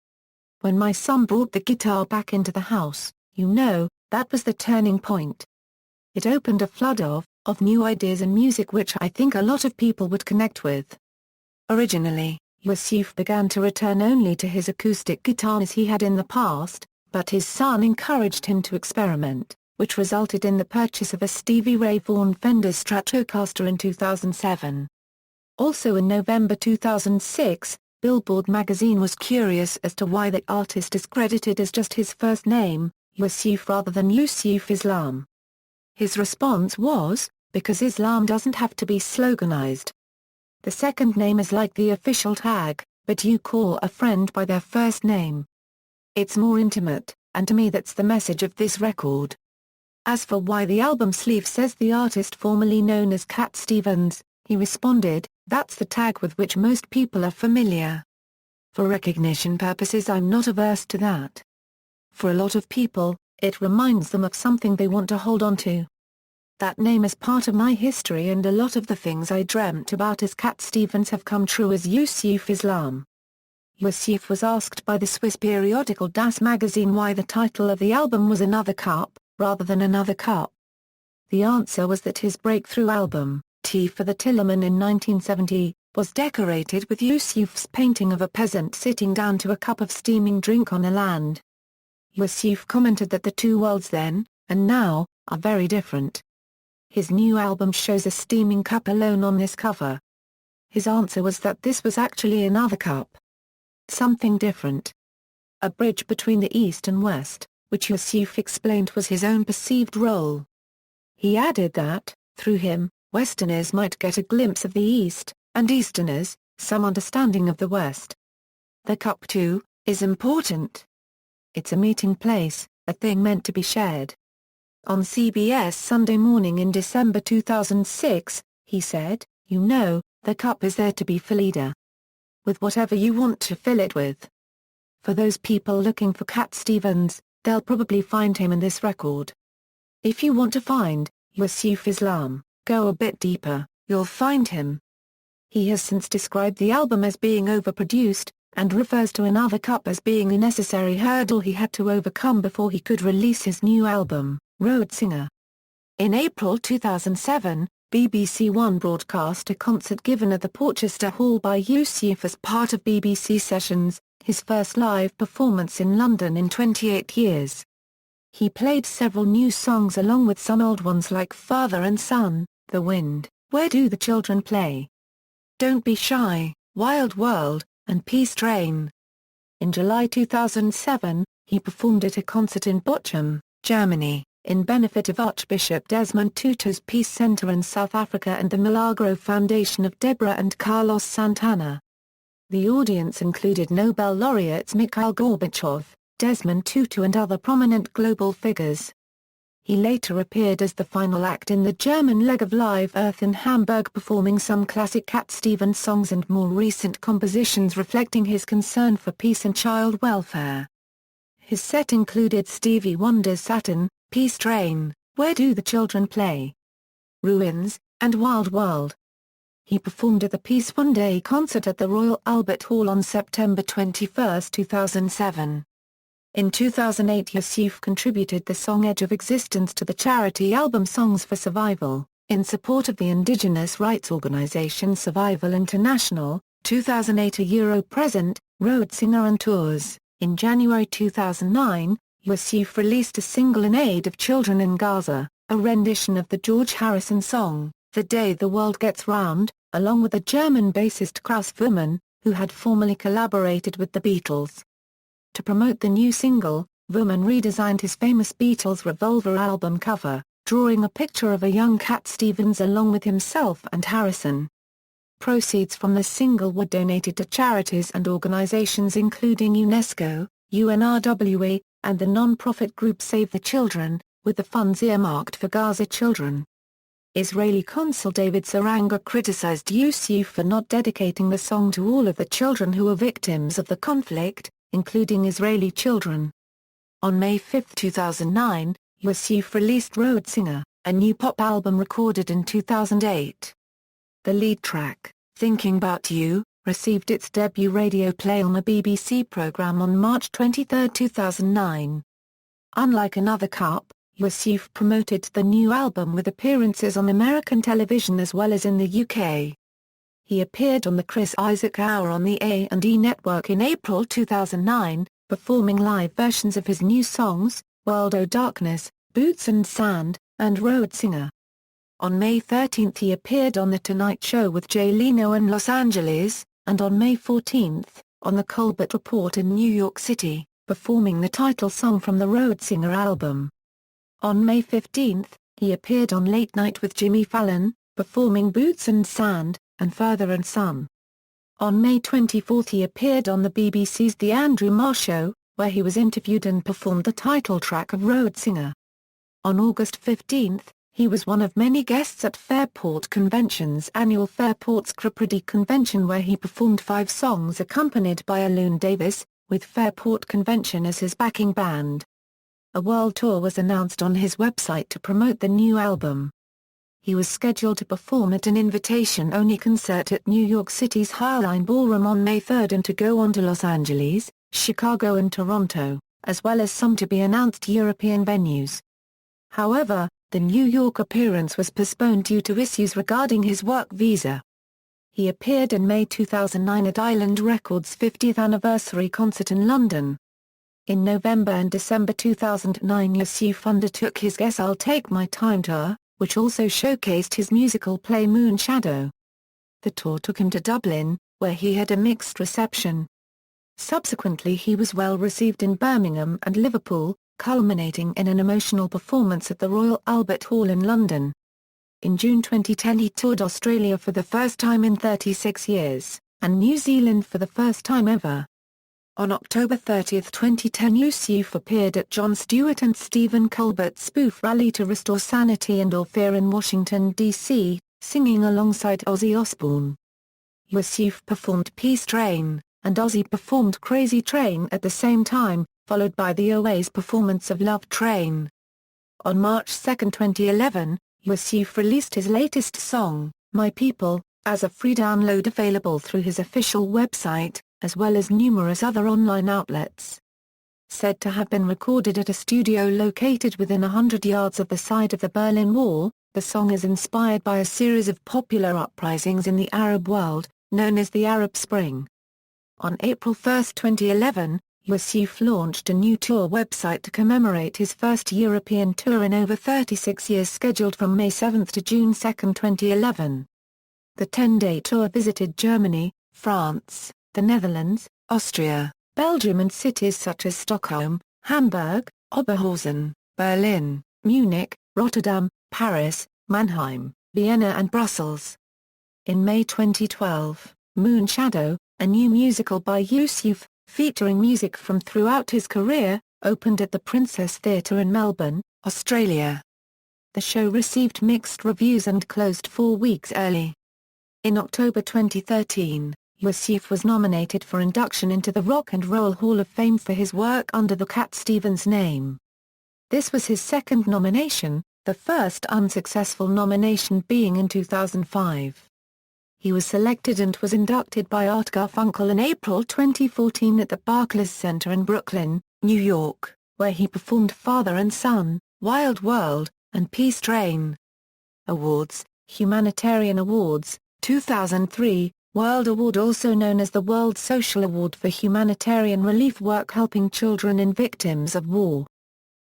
When my son brought the guitar back into the house, that was the turning point. It opened a flood of new ideas and music which I think a lot of people would connect with." Originally, Yusuf began to return only to his acoustic guitar as he had in the past, but his son encouraged him to experiment, which resulted in the purchase of a Stevie Ray Vaughan Fender Stratocaster in 2007. Also in November 2006, Billboard magazine was curious as to why the artist is credited as just his first name, Yusuf, rather than Yusuf Islam. His response was, "Because Islam doesn't have to be sloganized. The second name is like the official tag, but you call a friend by their first name. It's more intimate, and to me that's the message of this record." As for why the album sleeve says the artist formerly known as Cat Stevens, he responded, "That's the tag with which most people are familiar. For recognition purposes I'm not averse to that. For a lot of people, it reminds them of something they want to hold on to. That name is part of my history and a lot of the things I dreamt about as Cat Stevens have come true as Yusuf Islam." Yusuf was asked by the Swiss periodical Das Magazine why the title of the album was Another Cup, rather than Another Cup. The answer was that his breakthrough album, Tea for the Tillerman in 1970, was decorated with Yusuf's painting of a peasant sitting down to a cup of steaming drink on a land. Yusuf commented that the two worlds then, and now, are very different. His new album shows a steaming cup alone on this cover. His answer was that this was actually another cup. Something different. A bridge between the East and West, which Yusuf explained was his own perceived role. He added that, through him, Westerners might get a glimpse of the East, and Easterners, some understanding of the West. The cup, too, is important. It's a meeting place, a thing meant to be shared. On CBS Sunday Morning in December 2006, he said, "The cup is there to be filled with whatever you want to fill it with. For those people looking for Cat Stevens, they'll probably find him in this record. If you want to find Yusuf Islam, go a bit deeper, you'll find him." He has since described the album as being overproduced, and refers to Another Cup as being a necessary hurdle he had to overcome before he could release his new album, Road Singer. In April 2007, BBC One broadcast a concert given at the Porchester Hall by Yusuf as part of BBC Sessions, his first live performance in London in 28 years. He played several new songs along with some old ones like Father and Son, The Wind, Where Do the Children Play? Don't Be Shy, Wild World, and Peace Train. In July 2007, he performed at a concert in Bochum, Germany, in benefit of Archbishop Desmond Tutu's Peace Center in South Africa and the Milagro Foundation of Deborah and Carlos Santana. The audience included Nobel laureates Mikhail Gorbachev, Desmond Tutu and other prominent global figures. He later appeared as the final act in the German leg of Live Earth in Hamburg, performing some classic Cat Stevens songs and more recent compositions reflecting his concern for peace and child welfare. His set included Stevie Wonder's Saturn, Peace Train, Where Do the Children Play?, Ruins, and Wild World. He performed at the Peace One Day concert at the Royal Albert Hall on September 21, 2007. In 2008, Yusuf contributed the song Edge of Existence to the charity album Songs for Survival, in support of the indigenous rights organization Survival International. 2008 A Euro Present, Road Singer and Tours. In January 2009, Yusuf released a single in aid of children in Gaza, a rendition of the George Harrison song, The Day the World Gets Round, along with the German bassist Klaus Wumann, who had formerly collaborated with the Beatles. To promote the new single, Wumann redesigned his famous Beatles Revolver album cover, drawing a picture of a young Cat Stevens along with himself and Harrison. Proceeds from the single were donated to charities and organizations including UNESCO, UNRWA, and the non-profit group Save the Children, with the funds earmarked for Gaza children. Israeli consul David Saranga criticized Yusuf for not dedicating the song to all of the children who were victims of the conflict, including Israeli children. On May 5, 2009, Yusuf released Road Singer, a new pop album recorded in 2008. The lead track, Thinking About You, received its debut radio play on a BBC programme on March 23, 2009. Unlike Another Cup, Yusuf promoted the new album with appearances on American television as well as in the UK. He appeared on the Chris Isaak Hour on the A&E network in April 2009, performing live versions of his new songs, World O' Darkness, Boots and Sand, and Road Singer. On May 13 he appeared on The Tonight Show with Jay Leno in Los Angeles, and on May 14, on The Colbert Report in New York City, performing the title song from the Road Singer album. On May 15, he appeared on Late Night with Jimmy Fallon, performing Boots and Sand, and Further and Son. On May 24 he appeared on the BBC's The Andrew Marr Show, where he was interviewed and performed the title track of Road Singer. On August 15, he was one of many guests at Fairport Convention's annual Fairport Scrippredy Convention, where he performed 5 songs accompanied by Alun Davis, with Fairport Convention as his backing band. A world tour was announced on his website to promote the new album. He was scheduled to perform at an invitation-only concert at New York City's Highline Ballroom on May 3 and to go on to Los Angeles, Chicago and Toronto, as well as some to-be-announced European venues. However, the New York appearance was postponed due to issues regarding his work visa. He appeared in May 2009 at Island Records' 50th anniversary concert in London. In November and December 2009 Yusuf undertook his Guess I'll Take My Time tour, which also showcased his musical play Moonshadow. The tour took him to Dublin, where he had a mixed reception. Subsequently he was well received in Birmingham and Liverpool, culminating in an emotional performance at the Royal Albert Hall in London. In June 2010 he toured Australia for the first time in 36 years, and New Zealand for the first time ever. On October 30, 2010 Yusuf appeared at Jon Stewart and Stephen Colbert's spoof Rally to Restore Sanity and All Fear in Washington, D.C., singing alongside Ozzy Osbourne. Yusuf performed Peace Train, and Ozzy performed Crazy Train at the same time, followed by the OA's performance of Love Train. On March 2, 2011, Yusuf released his latest song, My People, as a free download available through his official website, as well as numerous other online outlets. Said to have been recorded at a studio located within 100 yards of the site of the Berlin Wall, the song is inspired by a series of popular uprisings in the Arab world, known as the Arab Spring. On April 1, 2011, Yusuf launched a new tour website to commemorate his first European tour in over 36 years, scheduled from May 7 to June 2, 2011. The 10-day tour visited Germany, France, the Netherlands, Austria, Belgium and cities such as Stockholm, Hamburg, Oberhausen, Berlin, Munich, Rotterdam, Paris, Mannheim, Vienna and Brussels. In May 2012, Moonshadow, a new musical by Yusuf, featuring music from throughout his career, opened at the Princess Theatre in Melbourne, Australia. The show received mixed reviews and closed 4 weeks early. In October 2013, Yusuf was nominated for induction into the Rock and Roll Hall of Fame for his work under the Cat Stevens name. This was his second nomination, the first unsuccessful nomination being in 2005. He was selected and was inducted by Art Garfunkel in April 2014 at the Barclays Center in Brooklyn, New York, where he performed Father and Son, Wild World, and Peace Train. Awards: Humanitarian Awards, 2003, World Award, also known as the World Social Award for humanitarian relief work helping children and victims of war.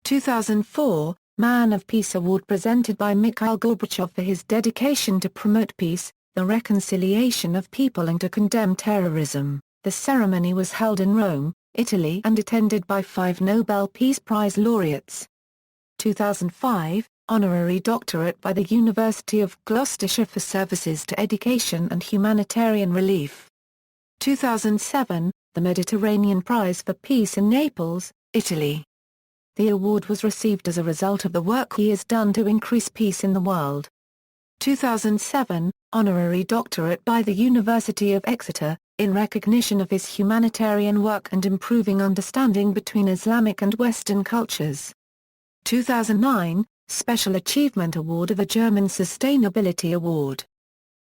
2004, Man of Peace Award presented by Mikhail Gorbachev for his dedication to promote peace, the reconciliation of people and to condemn terrorism. The ceremony was held in Rome, Italy, and attended by 5 Nobel Peace Prize laureates. 2005, Honorary Doctorate by the University of Gloucestershire for services to education and humanitarian relief. 2007, the Mediterranean Prize for Peace in Naples, Italy. The award was received as a result of the work he has done to increase peace in the world. 2007, Honorary Doctorate by the University of Exeter, in recognition of his humanitarian work and improving understanding between Islamic and Western cultures. 2009, Special Achievement Award of the German Sustainability Award.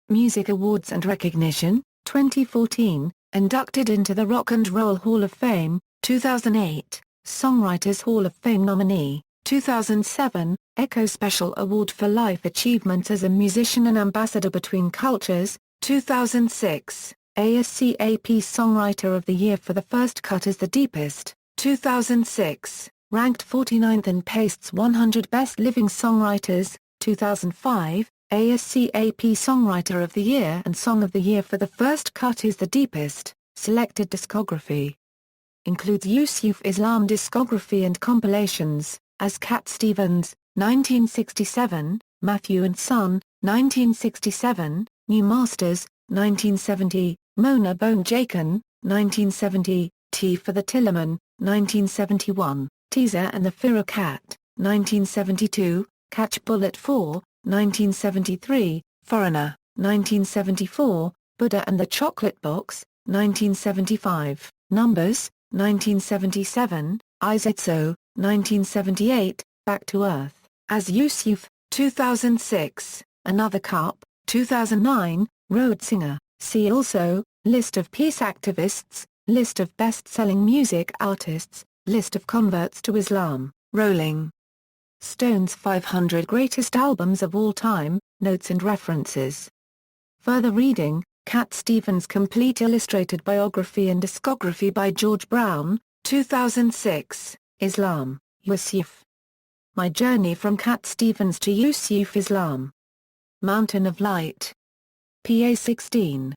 Music Awards and Recognition, 2014, inducted into the Rock and Roll Hall of Fame, 2008, Songwriters Hall of Fame nominee, 2007, Echo Special Award for Life Achievements as a Musician and Ambassador Between Cultures, 2006, ASCAP Songwriter of the Year for The First Cut is the Deepest, 2006, ranked 49th in Paste's 100 Best Living Songwriters, 2005, ASCAP Songwriter of the Year and Song of the Year for The First Cut is the Deepest, selected discography. Includes Yusuf Islam discography and compilations, as Cat Stevens, 1967, Matthew and Son, 1967, New Masters, 1970, Mona Bone Jakin, 1970, T for the Tillerman, 1971, Teaser and the Firecat, 1972, Catch Bullet 4, 1973, Foreigner, 1974, Buddha and the Chocolate Box, 1975, Numbers, 1977, Isetso, 1978, Back to Earth, as Yusuf, 2006, Another Cup, 2009, Road Singer, see also, List of peace activists, List of best-selling music artists, List of converts to Islam, Rolling Stone's 500 Greatest Albums of All Time, Notes and References. Further reading, Cat Stevens Complete Illustrated Biography and Discography by George Brown, 2006, Islam, Yusuf. My Journey from Cat Stevens to Yusuf Islam. Mountain of Light. PA 16.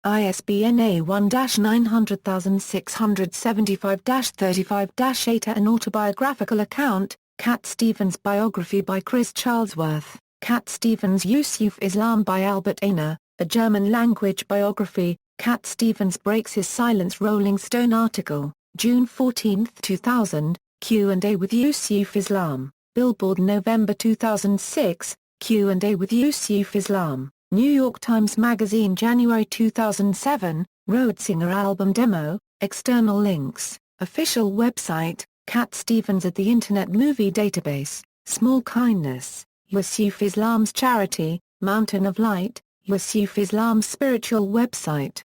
ISBN A1-900675-35-8. An autobiographical account, Cat Stevens Biography by Chris Charlesworth, Cat Stevens Yusuf Islam by Albert Ehner, a German-language biography, Cat Stevens Breaks His Silence. Rolling Stone article, June 14, 2000, Q&A with Yusuf Islam, Billboard November 2006, Q&A with Yusuf Islam, New York Times Magazine January 2007, Road Singer album demo, external links, official website, Cat Stevens at the Internet Movie Database, Small Kindness, Yusuf Islam's charity, Mountain of Light, Yusuf Islam's spiritual website.